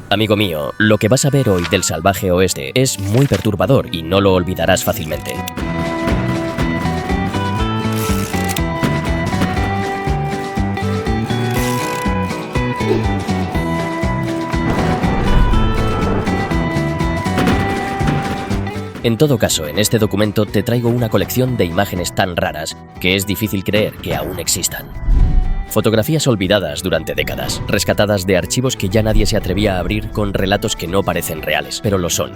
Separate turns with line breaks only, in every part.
Amigo mío, lo que vas a ver hoy del salvaje oeste es muy perturbador y no lo olvidarás fácilmente. En todo caso, en este documento te traigo una colección de imágenes tan raras que es difícil creer que aún existan. Fotografías olvidadas durante décadas, rescatadas de archivos que ya nadie se atrevía a abrir con relatos que no parecen reales, pero lo son.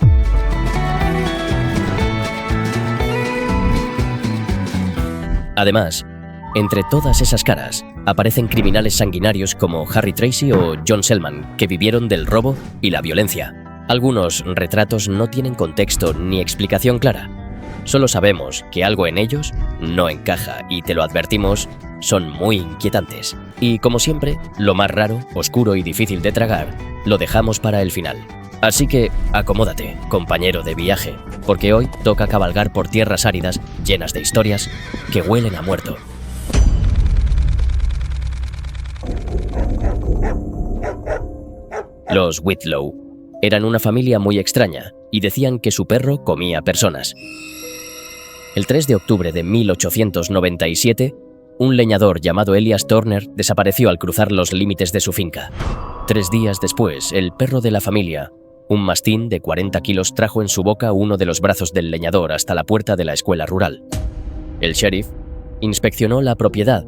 Además, entre todas esas caras, aparecen criminales sanguinarios como Harry Tracy o John Selman, que vivieron del robo y la violencia. Algunos retratos no tienen contexto ni explicación clara. Solo sabemos que algo en ellos no encaja y te lo advertimos, son muy inquietantes. Y como siempre, lo más raro, oscuro y difícil de tragar, lo dejamos para el final. Así que acomódate, compañero de viaje, porque hoy toca cabalgar por tierras áridas llenas de historias que huelen a muerto. Los Whitlow eran una familia muy extraña y decían que su perro comía personas. El 3 de octubre de 1897, un leñador llamado Elias Turner desapareció al cruzar los límites de su finca. 3 días después, el perro de la familia, un mastín de 40 kilos, trajo en su boca uno de los brazos del leñador hasta la puerta de la escuela rural. El sheriff inspeccionó la propiedad,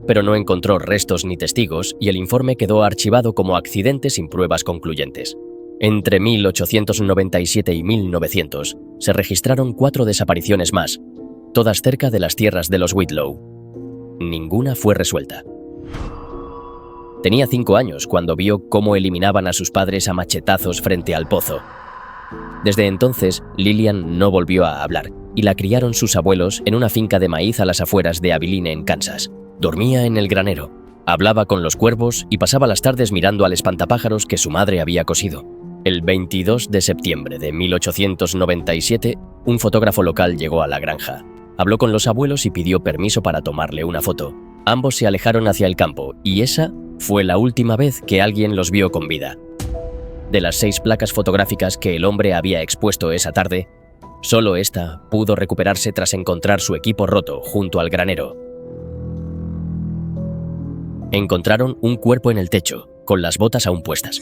pero no encontró restos ni testigos y el informe quedó archivado como accidente sin pruebas concluyentes. Entre 1897 y 1900 se registraron 4 desapariciones más, todas cerca de las tierras de los Whitlow. Ninguna fue resuelta. Tenía 5 años cuando vio cómo eliminaban a sus padres a machetazos frente al pozo. Desde entonces, Lillian no volvió a hablar y la criaron sus abuelos en una finca de maíz a las afueras de Abilene, en Kansas. Dormía en el granero, hablaba con los cuervos y pasaba las tardes mirando al espantapájaros que su madre había cosido. El 22 de septiembre de 1897, un fotógrafo local llegó a la granja. Habló con los abuelos y pidió permiso para tomarle una foto. Ambos se alejaron hacia el campo y esa fue la última vez que alguien los vio con vida. De las 6 placas fotográficas que el hombre había expuesto esa tarde, solo esta pudo recuperarse tras encontrar su equipo roto junto al granero. Encontraron un cuerpo en el techo, con las botas aún puestas.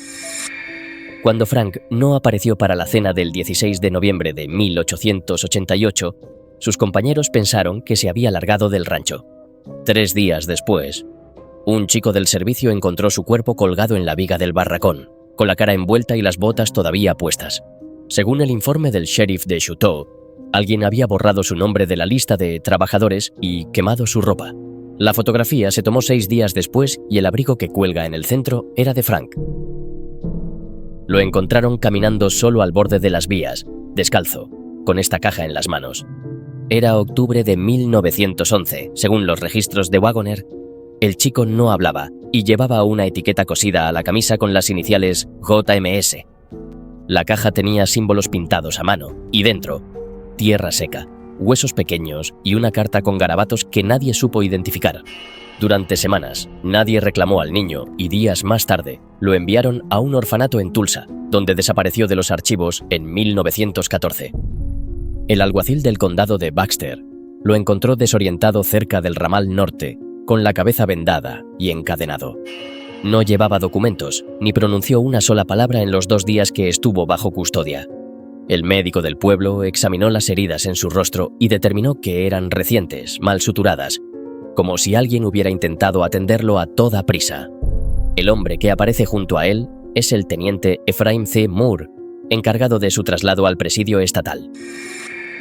Cuando Frank no apareció para la cena del 16 de noviembre de 1888, sus compañeros pensaron que se había largado del rancho. 3 días después, un chico del servicio encontró su cuerpo colgado en la viga del barracón, con la cara envuelta y las botas todavía puestas. Según el informe del sheriff de Chouteau, alguien había borrado su nombre de la lista de trabajadores y quemado su ropa. La fotografía se tomó 6 días después y el abrigo que cuelga en el centro era de Frank. Lo encontraron caminando solo al borde de las vías, descalzo, con esta caja en las manos. Era octubre de 1911, según los registros de Wagoner. El chico no hablaba y llevaba una etiqueta cosida a la camisa con las iniciales JMS. La caja tenía símbolos pintados a mano y dentro, tierra seca, huesos pequeños y una carta con garabatos que nadie supo identificar. Durante semanas, nadie reclamó al niño y días más tarde lo enviaron a un orfanato en Tulsa, donde desapareció de los archivos en 1914. El alguacil del condado de Baxter lo encontró desorientado cerca del ramal norte, con la cabeza vendada y encadenado. No llevaba documentos, ni pronunció una sola palabra en los 2 días que estuvo bajo custodia. El médico del pueblo examinó las heridas en su rostro y determinó que eran recientes, mal suturadas, como si alguien hubiera intentado atenderlo a toda prisa. El hombre que aparece junto a él es el teniente Ephraim C. Moore, encargado de su traslado al presidio estatal.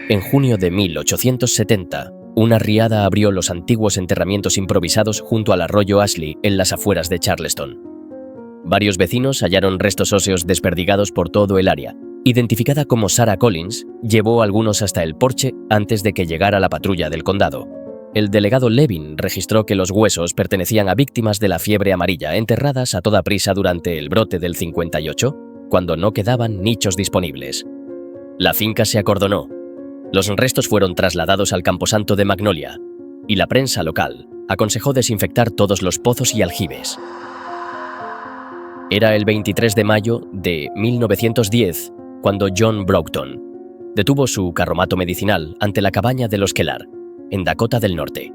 En junio de 1870, una riada abrió los antiguos enterramientos improvisados junto al arroyo Ashley en las afueras de Charleston. Varios vecinos hallaron restos óseos desperdigados por todo el área. Identificada como Sarah Collins, llevó algunos hasta el porche antes de que llegara la patrulla del condado. El delegado Levin registró que los huesos pertenecían a víctimas de la fiebre amarilla enterradas a toda prisa durante el brote del 58, cuando no quedaban nichos disponibles. La finca se acordonó. Los restos fueron trasladados al camposanto de Magnolia, y la prensa local aconsejó desinfectar todos los pozos y aljibes. Era el 23 de mayo de 1910 cuando John Broughton detuvo su carromato medicinal ante la cabaña de los Kellar, en Dakota del Norte.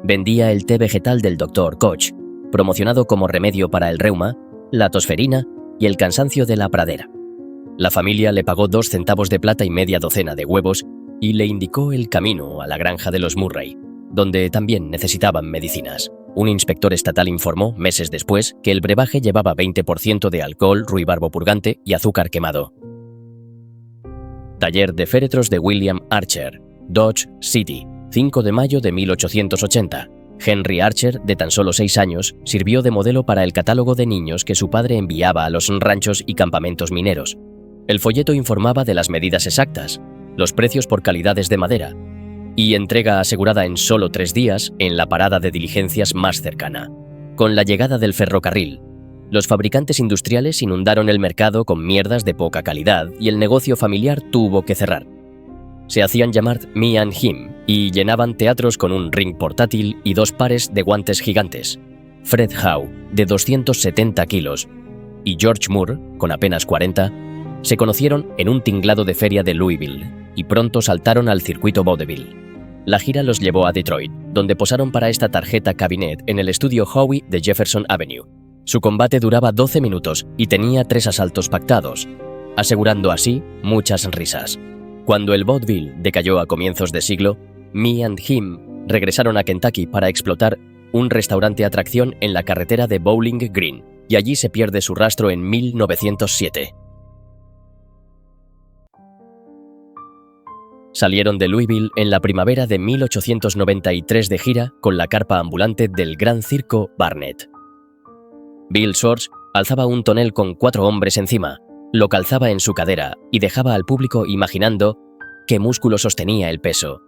Vendía el té vegetal del Dr. Koch, promocionado como remedio para el reuma, la tosferina y el cansancio de la pradera. La familia le pagó 2 centavos de plata y media docena de huevos y le indicó el camino a la granja de los Murray, donde también necesitaban medicinas. Un inspector estatal informó, meses después, que el brebaje llevaba 20% de alcohol, ruibarbo purgante y azúcar quemado. Taller de féretros de William Archer, Dodge City, 5 de mayo de 1880. Henry Archer, de tan solo 6 años, sirvió de modelo para el catálogo de niños que su padre enviaba a los ranchos y campamentos mineros. El folleto informaba de las medidas exactas, los precios por calidades de madera y entrega asegurada en solo 3 días en la parada de diligencias más cercana. Con la llegada del ferrocarril, los fabricantes industriales inundaron el mercado con mierdas de poca calidad y el negocio familiar tuvo que cerrar. Se hacían llamar Me and Him y llenaban teatros con un ring portátil y 2 pares de guantes gigantes. Fred Howe, de 270 kilos, y George Moore, con apenas 40, se conocieron en un tinglado de feria de Louisville y pronto saltaron al circuito vaudeville. La gira los llevó a Detroit, donde posaron para esta tarjeta cabinet en el estudio Howie de Jefferson Avenue. Su combate duraba 12 minutos y tenía 3 asaltos pactados, asegurando así muchas risas. Cuando el vaudeville decayó a comienzos de siglo, Me and Him regresaron a Kentucky para explotar un restaurante atracción en la carretera de Bowling Green, y allí se pierde su rastro en 1907. Salieron de Louisville en la primavera de 1893 de gira con la carpa ambulante del Gran Circo Barnett. Bill Schwartz alzaba un tonel con 4 hombres encima, lo calzaba en su cadera y dejaba al público imaginando qué músculo sostenía el peso.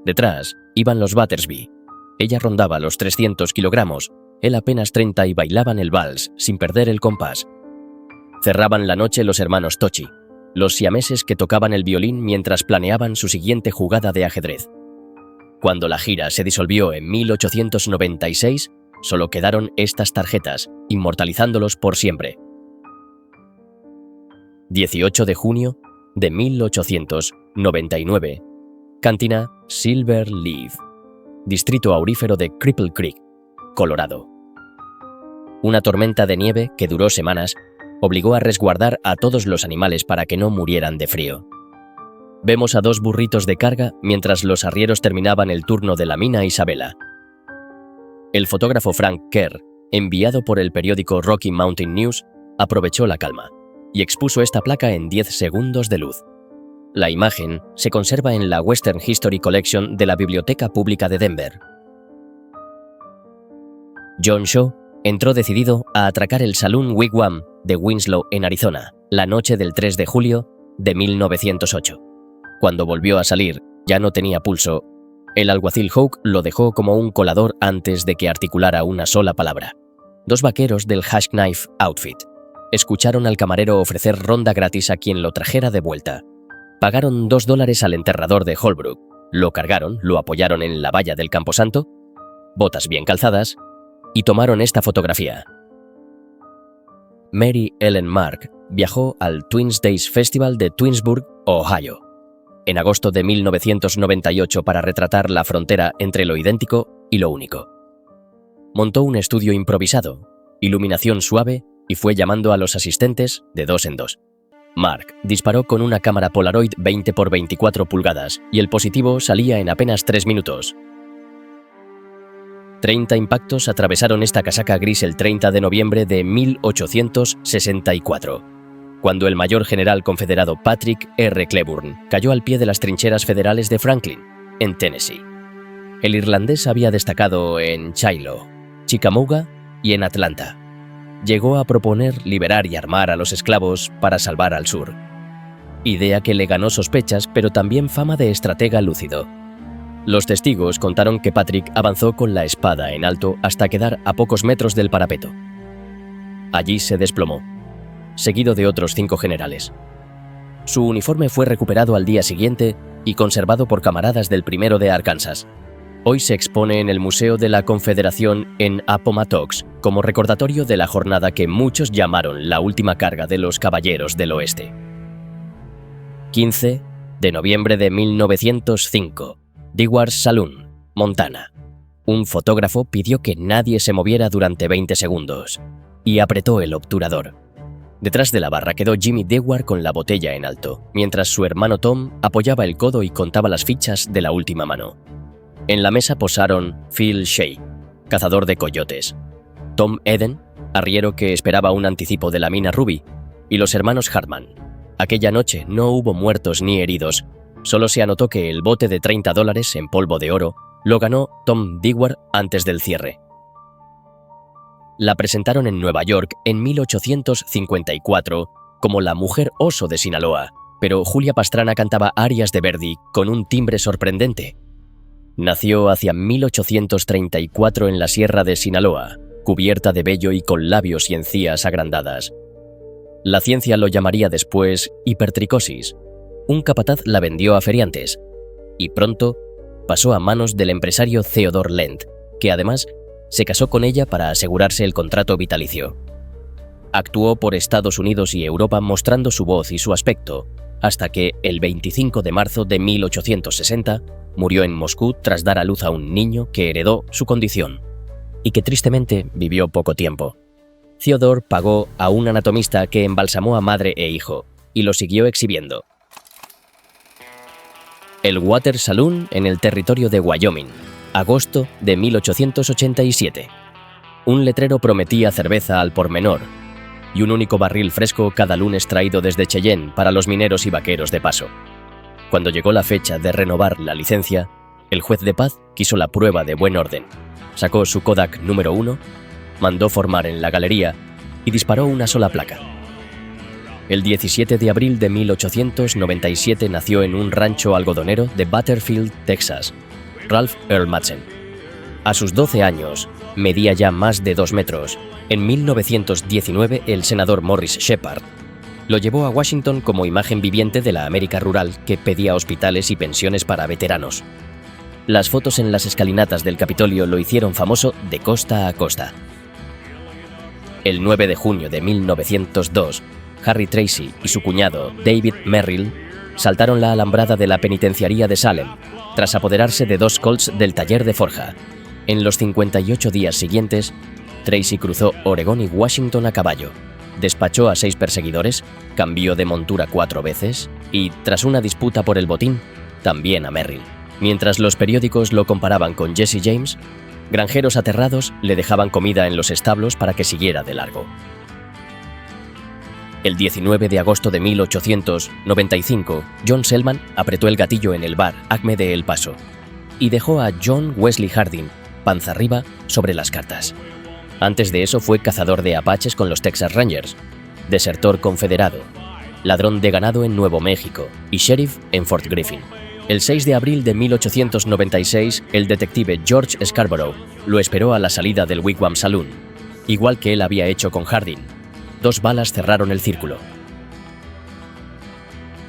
Detrás iban los Battersby. Ella rondaba los 300 kilogramos, él apenas 30 y bailaban el vals sin perder el compás. Cerraban la noche los hermanos Tochi, los siameses que tocaban el violín mientras planeaban su siguiente jugada de ajedrez. Cuando la gira se disolvió en 1896, solo quedaron estas tarjetas, inmortalizándolos por siempre. 18 de junio de 1899. Cantina Silver Leaf, distrito aurífero de Cripple Creek, Colorado. Una tormenta de nieve que duró semanas obligó a resguardar a todos los animales para que no murieran de frío. Vemos a 2 burritos de carga mientras los arrieros terminaban el turno de la mina Isabela. El fotógrafo Frank Kerr, enviado por el periódico Rocky Mountain News, aprovechó la calma y expuso esta placa en 10 segundos de luz. La imagen se conserva en la Western History Collection de la Biblioteca Pública de Denver. John Shaw entró decidido a atracar el Saloon Wigwam de Winslow en Arizona, la noche del 3 de julio de 1908. Cuando volvió a salir, ya no tenía pulso. El alguacil Hawk lo dejó como un colador antes de que articulara una sola palabra. 2 vaqueros del Hash Knife Outfit escucharon al camarero ofrecer ronda gratis a quien lo trajera de vuelta. Pagaron $2 al enterrador de Holbrook, lo cargaron, lo apoyaron en la valla del camposanto, botas bien calzadas, y tomaron esta fotografía. Mary Ellen Mark viajó al Twins Days Festival de Twinsburg, Ohio, en agosto de 1998 para retratar la frontera entre lo idéntico y lo único. Montó un estudio improvisado, iluminación suave y fue llamando a los asistentes de 2 en 2. Mark disparó con una cámara Polaroid 20 por 24 pulgadas y el positivo salía en apenas 3 minutos. 30 impactos atravesaron esta casaca gris el 30 de noviembre de 1864, cuando el mayor general confederado Patrick R. Cleburne cayó al pie de las trincheras federales de Franklin, en Tennessee. El irlandés había destacado en Shiloh, Chickamauga y en Atlanta. Llegó a proponer liberar y armar a los esclavos para salvar al sur. Idea que le ganó sospechas, pero también fama de estratega lúcido. Los testigos contaron que Patrick avanzó con la espada en alto hasta quedar a pocos metros del parapeto. Allí se desplomó, seguido de otros 5 generales. Su uniforme fue recuperado al día siguiente y conservado por camaradas del 1º de Arkansas. Hoy se expone en el Museo de la Confederación en Appomattox como recordatorio de la jornada que muchos llamaron la última carga de los Caballeros del Oeste. 15 de noviembre de 1905, Dewars Saloon, Montana. Un fotógrafo pidió que nadie se moviera durante 20 segundos y apretó el obturador. Detrás de la barra quedó Jimmy Dewar con la botella en alto, mientras su hermano Tom apoyaba el codo y contaba las fichas de la última mano. En la mesa posaron Phil Shea, cazador de coyotes, Tom Eden, arriero que esperaba un anticipo de la mina Ruby, y los hermanos Hartman. Aquella noche no hubo muertos ni heridos, solo se anotó que el bote de $30 en polvo de oro lo ganó Tom Dewar antes del cierre. La presentaron en Nueva York en 1854 como la mujer oso de Sinaloa, pero Julia Pastrana cantaba arias de Verdi con un timbre sorprendente. Nació hacia 1834 en la Sierra de Sinaloa, cubierta de vello y con labios y encías agrandadas. La ciencia lo llamaría después hipertricosis. Un capataz la vendió a feriantes y pronto pasó a manos del empresario Theodore Lent, que además se casó con ella para asegurarse el contrato vitalicio. Actuó por Estados Unidos y Europa mostrando su voz y su aspecto, hasta que el 25 de marzo de 1860 murió en Moscú tras dar a luz a un niño que heredó su condición y que tristemente vivió poco tiempo. Theodore pagó a un anatomista que embalsamó a madre e hijo y lo siguió exhibiendo. El Water Saloon en el territorio de Wyoming, agosto de 1887. Un letrero prometía cerveza al por menor y un único barril fresco cada lunes traído desde Cheyenne para los mineros y vaqueros de paso. Cuando llegó la fecha de renovar la licencia, el juez de paz quiso la prueba de buen orden. Sacó su Kodak número 1, mandó formar en la galería y disparó una sola placa. El 17 de abril de 1897 nació en un rancho algodonero de Butterfield, Texas, Ralph Earl Madsen. A sus 12 años, medía ya más de 2 metros. En 1919, el senador Morris Shepard lo llevó a Washington como imagen viviente de la América rural que pedía hospitales y pensiones para veteranos. Las fotos en las escalinatas del Capitolio lo hicieron famoso de costa a costa. El 9 de junio de 1902, Harry Tracy y su cuñado David Merrill saltaron la alambrada de la penitenciaría de Salem, tras apoderarse de 2 Colts del taller de forja. En los 58 días siguientes, Tracy cruzó Oregón y Washington a caballo, despachó a 6 perseguidores, cambió de montura 4 veces y, tras una disputa por el botín, también a Merrill. Mientras los periódicos lo comparaban con Jesse James, granjeros aterrados le dejaban comida en los establos para que siguiera de largo. El 19 de agosto de 1895, John Selman apretó el gatillo en el bar Acme de El Paso y dejó a John Wesley Harding panza arriba sobre las cartas. Antes de eso fue cazador de apaches con los Texas Rangers, desertor confederado, ladrón de ganado en Nuevo México y sheriff en Fort Griffin. El 6 de abril de 1896, el detective George Scarborough lo esperó a la salida del Wigwam Saloon, igual que él había hecho con Harding. 2 balas cerraron el círculo.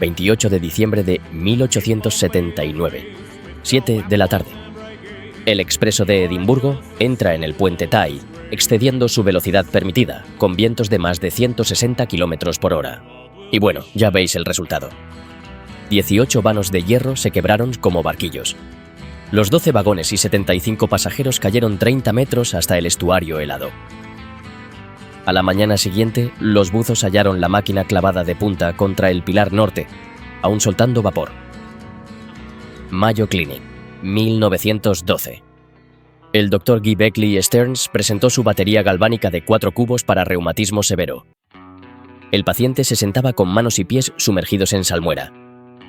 28 de diciembre de 1879, 7 de la tarde. El expreso de Edimburgo entra en el puente Tay, excediendo su velocidad permitida, con vientos de más de 160 km por hora. Y bueno, ya veis el resultado. 18 vanos de hierro se quebraron como barquillos. Los 12 vagones y 75 pasajeros cayeron 30 metros hasta el estuario helado. A la mañana siguiente, los buzos hallaron la máquina clavada de punta contra el pilar norte, aún soltando vapor. Mayo Clinic, 1912. El Dr. Guy Beckley Stearns presentó su batería galvánica de 4 cubos para reumatismo severo. El paciente se sentaba con manos y pies sumergidos en salmuera.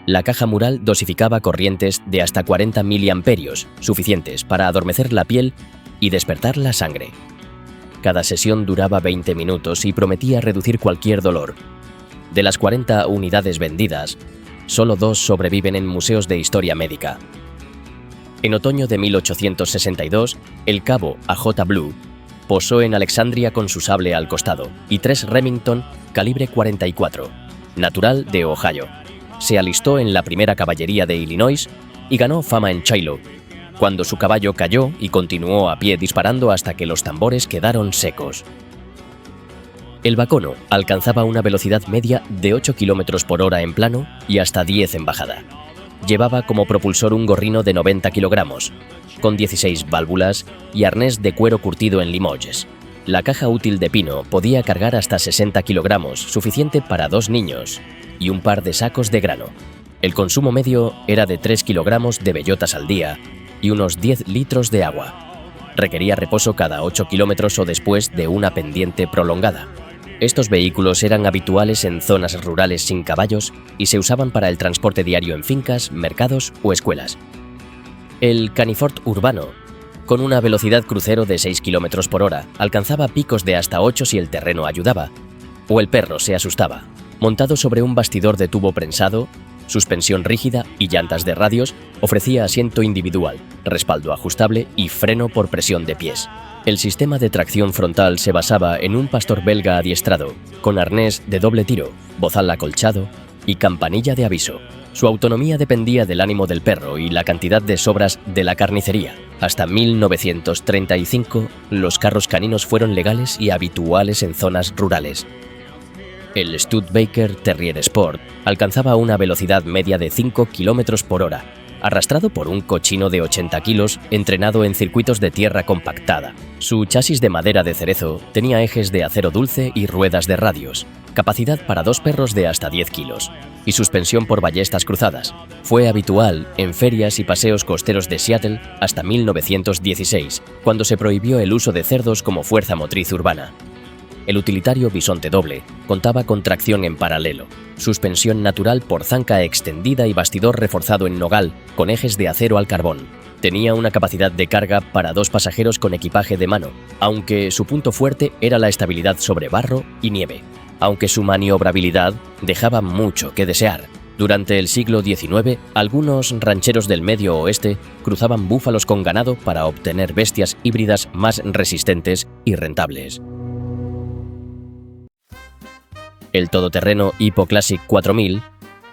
La caja mural dosificaba corrientes de hasta 40 miliamperios, suficientes para adormecer la piel y despertar la sangre. Cada sesión duraba 20 minutos y prometía reducir cualquier dolor. De las 40 unidades vendidas, solo 2 sobreviven en museos de historia médica. En otoño de 1862, el cabo A.J. Blue posó en Alexandria con su sable al costado y 3 Remington calibre 44, natural de Ohio. Se alistó en la primera caballería de Illinois y ganó fama en Shiloh. cuando su caballo cayó y continuó a pie disparando hasta que los tambores quedaron secos. El Bacono alcanzaba una velocidad media de 8 km por hora en plano y hasta 10 en bajada. Llevaba como propulsor un gorrino de 90 kilogramos, con 16 válvulas y arnés de cuero curtido en Limoges. La caja útil de pino podía cargar hasta 60 kilogramos, suficiente para 2 niños, y un par de sacos de grano. El consumo medio era de 3 kilogramos de bellotas al día y unos 10 litros de agua. Requería reposo cada 8 kilómetros o después de una pendiente prolongada. Estos vehículos eran habituales en zonas rurales sin caballos y se usaban para el transporte diario en fincas, mercados o escuelas. El Canifort urbano, con una velocidad crucero de 6 km por hora, alcanzaba picos de hasta 8 si el terreno ayudaba, o el perro se asustaba. Montado sobre un bastidor de tubo prensado, suspensión rígida y llantas de radios, ofrecía asiento individual, respaldo ajustable y freno por presión de pies. El sistema de tracción frontal se basaba en un pastor belga adiestrado, con arnés de doble tiro, bozal acolchado y campanilla de aviso. Su autonomía dependía del ánimo del perro y la cantidad de sobras de la carnicería. Hasta 1935, los carros caninos fueron legales y habituales en zonas rurales. El Studebaker Terrier Sport alcanzaba una velocidad media de 5 km por hora, arrastrado por un cochino de 80 kilos entrenado en circuitos de tierra compactada. Su chasis de madera de cerezo tenía ejes de acero dulce y ruedas de radios, capacidad para 2 perros de hasta 10 kilos, y suspensión por ballestas cruzadas. Fue habitual en ferias y paseos costeros de Seattle hasta 1916, cuando se prohibió el uso de cerdos como fuerza motriz urbana. El utilitario bisonte doble contaba con tracción en paralelo, suspensión natural por zanca extendida y bastidor reforzado en nogal con ejes de acero al carbón. Tenía una capacidad de carga para 2 pasajeros con equipaje de mano, aunque su punto fuerte era la estabilidad sobre barro y nieve, aunque su maniobrabilidad dejaba mucho que desear. Durante el siglo XIX, algunos rancheros del Medio Oeste cruzaban búfalos con ganado para obtener bestias híbridas más resistentes y rentables. El todoterreno Hippo Classic 4000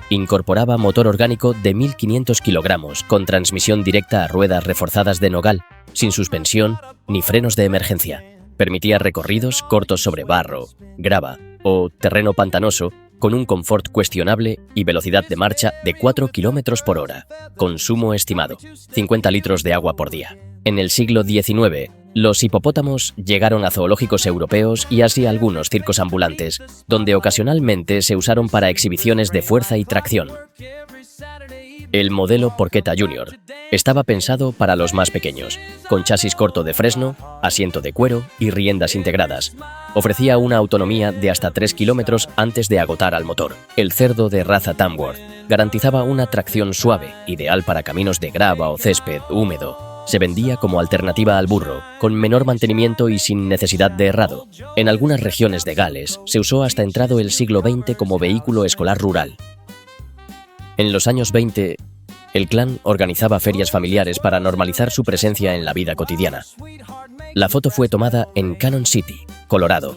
incorporaba motor orgánico de 1.500 kilogramos con transmisión directa a ruedas reforzadas de nogal, sin suspensión ni frenos de emergencia. Permitía recorridos cortos sobre barro, grava o terreno pantanoso con un confort cuestionable y velocidad de marcha de 4 km por hora. Consumo estimado: 50 litros de agua por día. En el siglo XIX, los hipopótamos llegaron a zoológicos europeos y así a algunos circos ambulantes, donde ocasionalmente se usaron para exhibiciones de fuerza y tracción. El modelo Porchetta Junior estaba pensado para los más pequeños, con chasis corto de fresno, asiento de cuero y riendas integradas. Ofrecía una autonomía de hasta 3 kilómetros antes de agotar al motor. El cerdo de raza Tamworth garantizaba una tracción suave, ideal para caminos de grava o césped húmedo. Se vendía como alternativa al burro, con menor mantenimiento y sin necesidad de herrado. En algunas regiones de Gales se usó hasta entrado el siglo XX como vehículo escolar rural. En los años 20, el clan organizaba ferias familiares para normalizar su presencia en la vida cotidiana. La foto fue tomada en Cannon City, Colorado,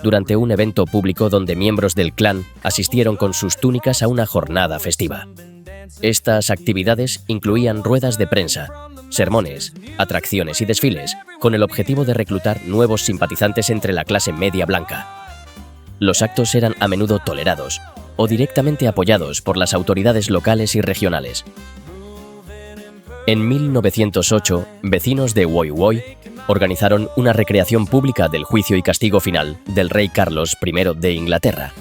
durante un evento público donde miembros del clan asistieron con sus túnicas a una jornada festiva. Estas actividades incluían ruedas de prensa, sermones, atracciones y desfiles, con el objetivo de reclutar nuevos simpatizantes entre la clase media blanca. Los actos eran a menudo tolerados o directamente apoyados por las autoridades locales y regionales. En 1908, vecinos de Woy Woy organizaron una recreación pública del juicio y castigo final del rey Carlos I de Inglaterra.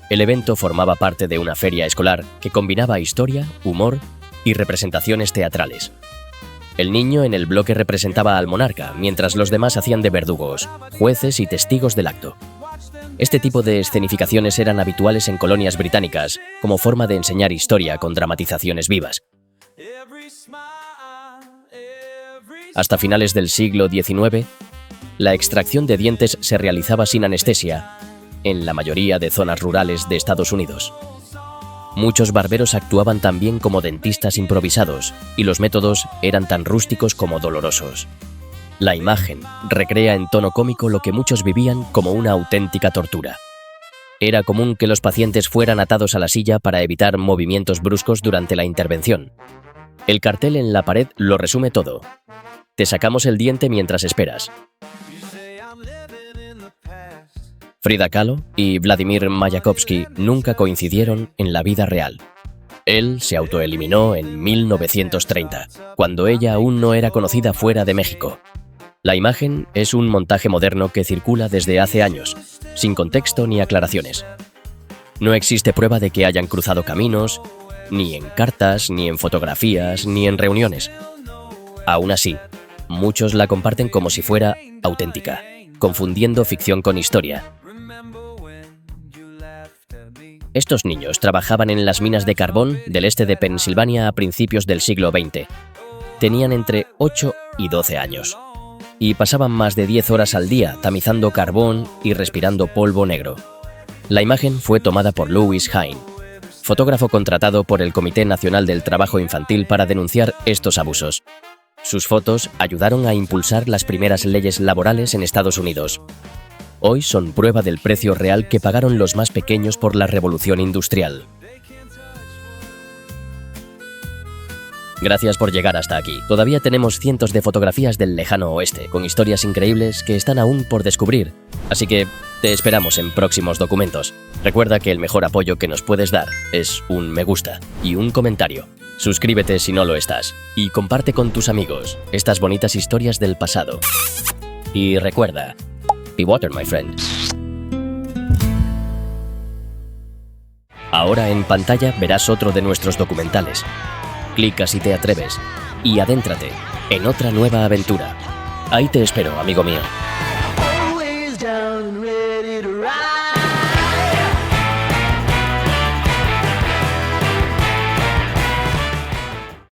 El evento formaba parte de una feria escolar que combinaba historia, humor y representaciones teatrales. El niño en el bloque representaba al monarca, mientras los demás hacían de verdugos, jueces y testigos del acto. Este tipo de escenificaciones eran habituales en colonias británicas, como forma de enseñar historia con dramatizaciones vivas. Hasta finales del siglo XIX, la extracción de dientes se realizaba sin anestesia en la mayoría de zonas rurales de Estados Unidos. Muchos barberos actuaban también como dentistas improvisados, y los métodos eran tan rústicos como dolorosos. La imagen recrea en tono cómico lo que muchos vivían como una auténtica tortura. Era común que los pacientes fueran atados a la silla para evitar movimientos bruscos durante la intervención. El cartel en la pared lo resume todo. Te sacamos el diente mientras esperas. Frida Kahlo y Vladimir Mayakovsky nunca coincidieron en la vida real. Él se autoeliminó en 1930, cuando ella aún no era conocida fuera de México. La imagen es un montaje moderno que circula desde hace años, sin contexto ni aclaraciones. No existe prueba de que hayan cruzado caminos, ni en cartas, ni en fotografías, ni en reuniones. Aún así, muchos la comparten como si fuera auténtica, confundiendo ficción con historia. Estos niños trabajaban en las minas de carbón del este de Pensilvania a principios del siglo XX. Tenían entre 8 y 12 años. Y pasaban más de 10 horas al día tamizando carbón y respirando polvo negro. La imagen fue tomada por Louis Hine, fotógrafo contratado por el Comité Nacional del Trabajo Infantil para denunciar estos abusos. Sus fotos ayudaron a impulsar las primeras leyes laborales en Estados Unidos. Hoy son prueba del precio real que pagaron los más pequeños por la revolución industrial. Gracias por llegar hasta aquí. Todavía tenemos cientos de fotografías del lejano oeste, con historias increíbles que están aún por descubrir. Así que te esperamos en próximos documentos. Recuerda que el mejor apoyo que nos puedes dar es un me gusta y un comentario. Suscríbete si no lo estás y comparte con tus amigos estas bonitas historias del pasado. Y recuerda, be water, my friend. Ahora en pantalla verás otro de nuestros documentales. Clica si te atreves y adéntrate en otra nueva aventura. Ahí te espero, amigo mío.